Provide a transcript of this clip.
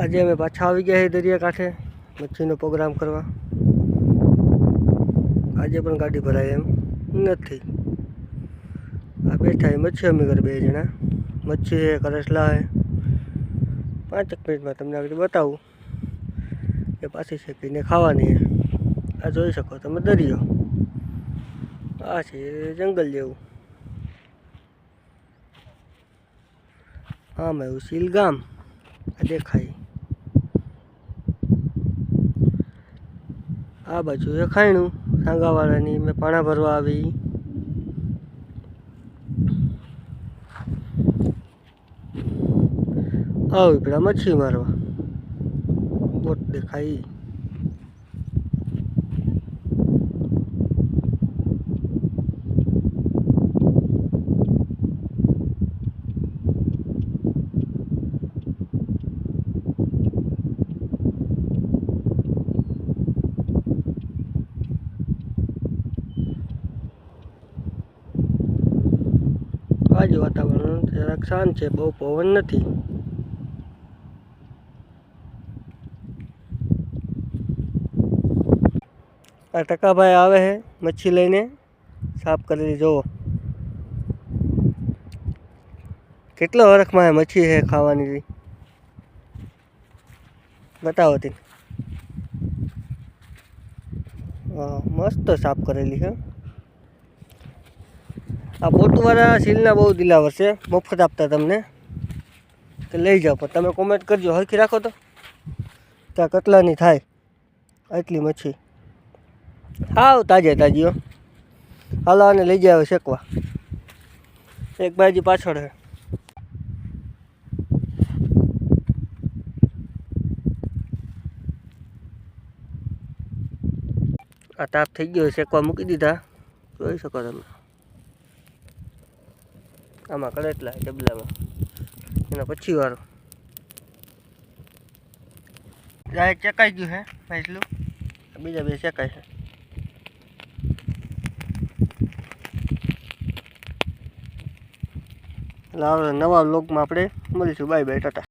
આજે અમે પાછા આવી ગયા દરિયાકાંઠે મચ્છીનો પ્રોગ્રામ કરવા। આજે પણ ગાડી ભરાય એમ નથી। આ બેઠા મચ્છી અમે ઘરે 2 જણા। મચ્છી है, करसला है। 5 मिनटમાં તમને આગળ બતાવું કે પાછી શેકીને ખાવાની है। આ જોઈ શકો તમે દરિયો, આ છે જંગલ જેવું। આમાં એવું સીલ ગામ આ દેખાય। આ બાજુ છે ખાયણું સાંગાવાળાની, મેં પાણા ભરવા આવી। આવી પેલા મચ્છી મારવા બોટ દેખાય। आज वातावरण જરાક શાંત છે, બહુ પવન નથી। આ ટકાભાઈ આવે છે મચ્છી લઈને, સાફ કરેલી જોવો। કેટલો હરખમાં મચ્છી છે ખાવાની, બતાવો તી। મસ્ત સાફ કરેલી છે। આ બોટવાળા સીલના બહુ દિલાવર છે, મફત આપતા તમને કે લઈ જાઓ, પણ તમે કોમેન્ટ કરજો હરખી રાખો તો ત્યાં કટલાની થાય આટલી મચ્છી હાવ તાજે તાજીઓ। હાલો આને લઈ જાય શેકવા। એક બાજુ પાછળ છે। આ તાપ થઈ ગયો, શેકવા મૂકી દીધા, જોઈ શકો તમે। આમાં કરેટલા ડબલામાં, એના પછી વાળો એક ચેકાઈ ગયું છે એટલું, બીજા 2 ચેકાય છે। એટલે નવા વ્લોગમાં આપણે મળીશું। Bye bye, Tata.